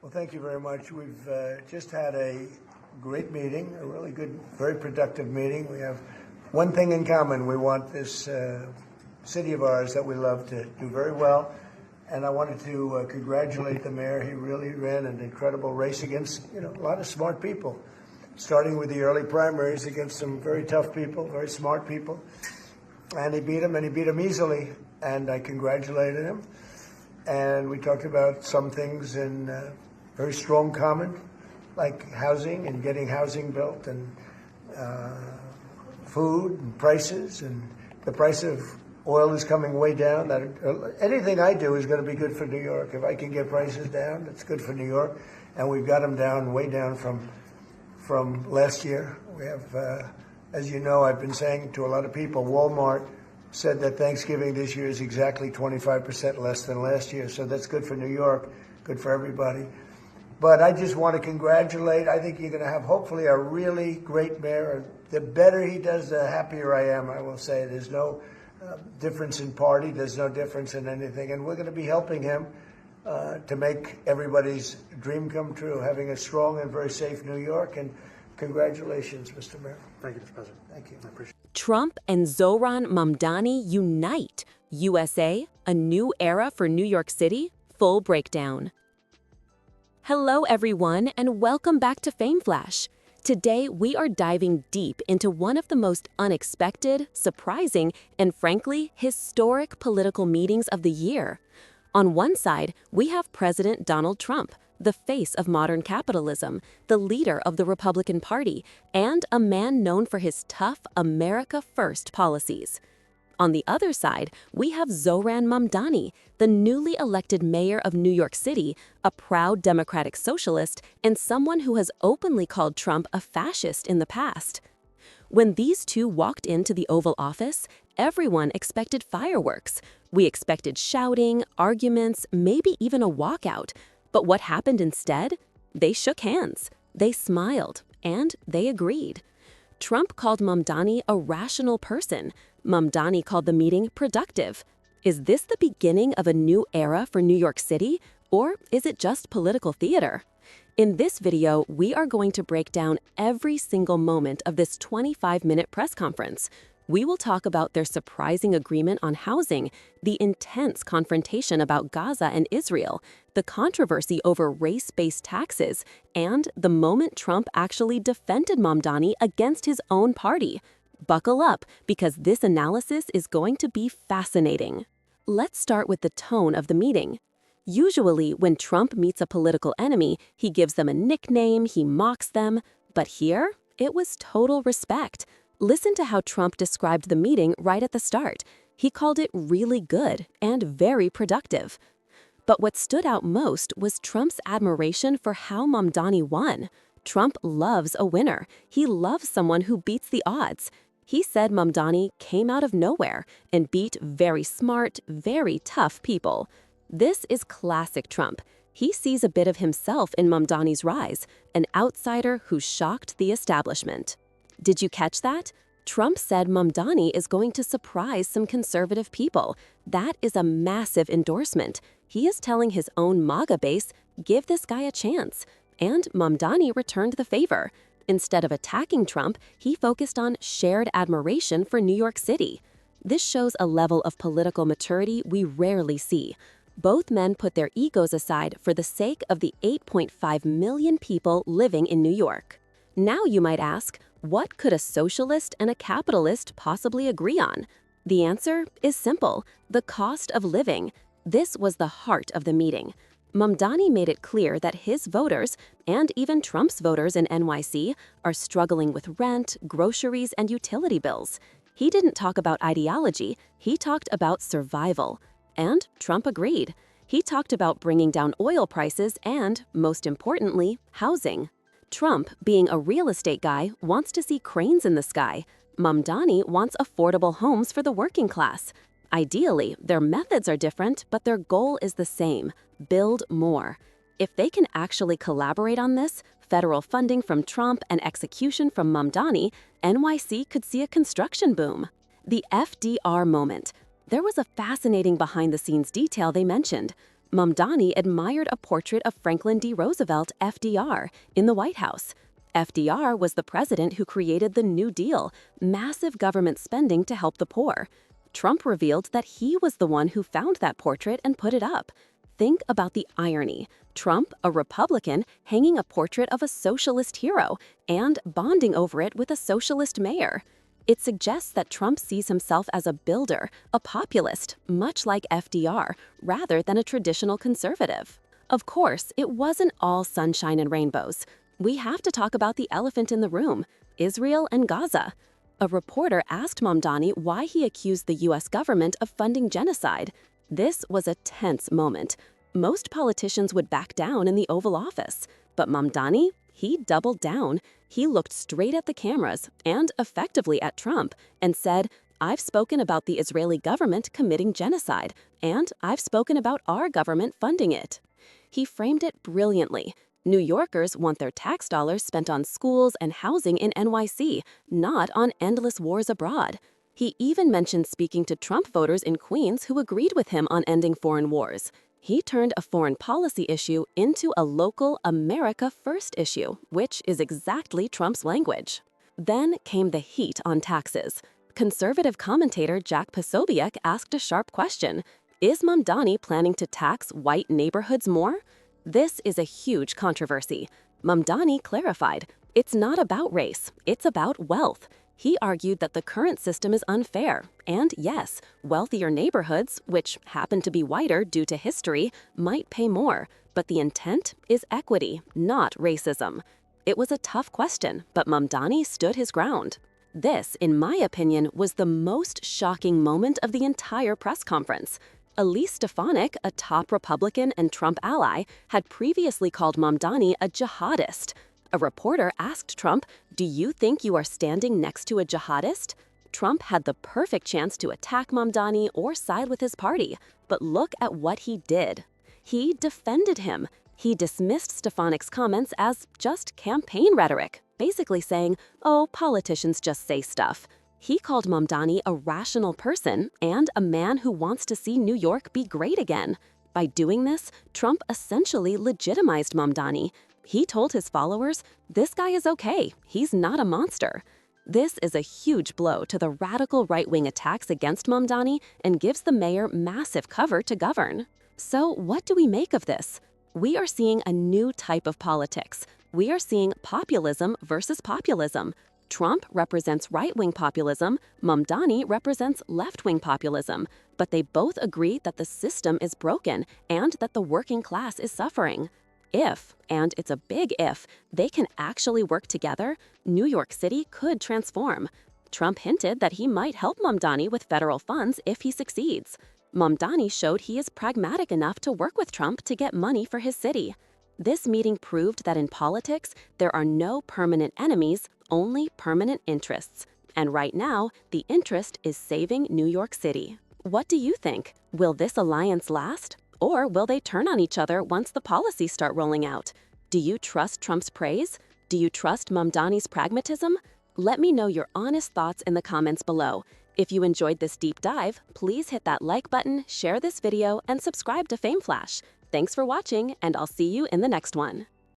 Well, thank you very much. We've just had a great meeting, a really good, very productive meeting. We have one thing in common. We want this city of ours that we love to do very well. And I wanted to congratulate the mayor. He really ran an incredible race against, a lot of smart people, starting with the early primaries against some very tough people, very smart people. And he beat them easily. And I congratulated him. And we talked about some things in very strong common, like housing and getting housing built, and food and prices, and the price of oil is coming way down. That anything I do is going to be good for New York. If I can get prices down, it's good for New York, and we've got them down, way down from last year. We have, as you know, I've been saying to a lot of people, Walmart said that Thanksgiving this year is exactly 25% less than last year, so that's good for New York, good for everybody. But I just want to congratulate. I think you're going to have, hopefully, a really great mayor. The better he does, the happier I am, I will say. There's no difference in party. There's no difference in anything. And we're going to be helping him to make everybody's dream come true, having a strong and very safe New York. And congratulations, Mr. Mayor. Thank you, Mr. President. Thank you. I appreciate it. Trump and Zohran Mamdani unite. USA, a new era for New York City? Full breakdown. Hello, everyone, and welcome back to FameFlash. Today, we are diving deep into one of the most unexpected, surprising, and frankly, historic political meetings of the year. On one side, we have President Donald Trump, the face of modern capitalism, the leader of the Republican Party, and a man known for his tough America First policies. On the other side, we have Zohran Mamdani, the newly elected mayor of New York City, a proud Democratic Socialist, and someone who has openly called Trump a fascist in the past. When these two walked into the Oval Office, everyone expected fireworks. We expected shouting, arguments, maybe even a walkout. But what happened instead? They shook hands, they smiled, and they agreed. Trump called Mamdani a rational person. Mamdani called the meeting productive. Is this the beginning of a new era for New York City, or is it just political theater? In this video, we are going to break down every single moment of this 25-minute press conference. We will talk about their surprising agreement on housing, the intense confrontation about Gaza and Israel, the controversy over race-based taxes, and the moment Trump actually defended Mamdani against his own party. Buckle up, because this analysis is going to be fascinating. Let's start with the tone of the meeting. Usually, when Trump meets a political enemy, he gives them a nickname, he mocks them. But here, it was total respect. Listen to how Trump described the meeting right at the start. He called it really good and very productive. But what stood out most was Trump's admiration for how Mamdani won. Trump loves a winner. He loves someone who beats the odds. He said Mamdani came out of nowhere and beat very smart, very tough people. This is classic Trump. He sees a bit of himself in Mamdani's rise, an outsider who shocked the establishment. Did you catch that? Trump said Mamdani is going to surprise some conservative people. That is a massive endorsement. He is telling his own MAGA base, give this guy a chance. And Mamdani returned the favor. Instead of attacking Trump, he focused on shared admiration for New York City. This shows a level of political maturity we rarely see. Both men put their egos aside for the sake of the 8.5 million people living in New York. Now you might ask, what could a socialist and a capitalist possibly agree on? The answer is simple: the cost of living. This was the heart of the meeting. Mamdani made it clear that his voters, and even Trump's voters in NYC, are struggling with rent, groceries, and utility bills. He didn't talk about ideology, he talked about survival. And Trump agreed. He talked about bringing down oil prices and, most importantly, housing. Trump, being a real estate guy, wants to see cranes in the sky. Mamdani wants affordable homes for the working class. Ideally, their methods are different, but their goal is the same: build more. If they can actually collaborate on this, federal funding from Trump and execution from Mamdani, NYC could see a construction boom. The FDR moment. There was a fascinating behind-the-scenes detail they mentioned. Mamdani admired a portrait of Franklin D. Roosevelt, FDR, in the White House. FDR was the president who created the New Deal, massive government spending to help the poor. Trump revealed that he was the one who found that portrait and put it up. Think about the irony. Trump, a Republican, hanging a portrait of a socialist hero and bonding over it with a socialist mayor. It suggests that Trump sees himself as a builder, a populist, much like FDR, rather than a traditional conservative. Of course, it wasn't all sunshine and rainbows. We have to talk about the elephant in the room, Israel and Gaza. A reporter asked Mamdani why he accused the U.S. government of funding genocide. This was a tense moment. Most politicians would back down in the Oval Office, but Mamdani, he doubled down. He looked straight at the cameras and effectively at Trump and said, "I've spoken about the Israeli government committing genocide, and I've spoken about our government funding it." He framed it brilliantly. New Yorkers want their tax dollars spent on schools and housing in NYC, not on endless wars abroad. He even mentioned speaking to Trump voters in Queens who agreed with him on ending foreign wars. He turned a foreign policy issue into a local America First issue, which is exactly Trump's language. Then came the heat on taxes. Conservative commentator Jack Posobiec asked a sharp question. Is Mamdani planning to tax white neighborhoods more? This is a huge controversy. Mamdani clarified, it's not about race, it's about wealth. He argued that the current system is unfair, and yes, wealthier neighborhoods, which happen to be whiter due to history, might pay more, but the intent is equity, not racism. It was a tough question, but Mamdani stood his ground. This, in my opinion, was the most shocking moment of the entire press conference. Elise Stefanik, a top Republican and Trump ally, had previously called Mamdani a jihadist. A reporter asked Trump, "Do you think you are standing next to a jihadist?" Trump had the perfect chance to attack Mamdani or side with his party, but look at what he did. He defended him. He dismissed Stefanik's comments as just campaign rhetoric, basically saying, "Oh, politicians just say stuff." He called Mamdani a rational person and a man who wants to see New York be great again. By doing this, Trump essentially legitimized Mamdani. He told his followers, this guy is okay, he's not a monster. This is a huge blow to the radical right-wing attacks against Mamdani and gives the mayor massive cover to govern. So what do we make of this? We are seeing a new type of politics. We are seeing populism versus populism. Trump represents right-wing populism, Mamdani represents left-wing populism, but they both agree that the system is broken and that the working class is suffering. If, and it's a big if, they can actually work together, New York City could transform. Trump hinted that he might help Mamdani with federal funds if he succeeds. Mamdani showed he is pragmatic enough to work with Trump to get money for his city. This meeting proved that in politics, there are no permanent enemies, only permanent interests. And right now, the interest is saving New York City. What do you think? Will this alliance last? Or will they turn on each other once the policies start rolling out? Do you trust Trump's praise? Do you trust Mamdani's pragmatism? Let me know your honest thoughts in the comments below. If you enjoyed this deep dive, please hit that like button, share this video, and subscribe to FameFlash. Thanks for watching, and I'll see you in the next one.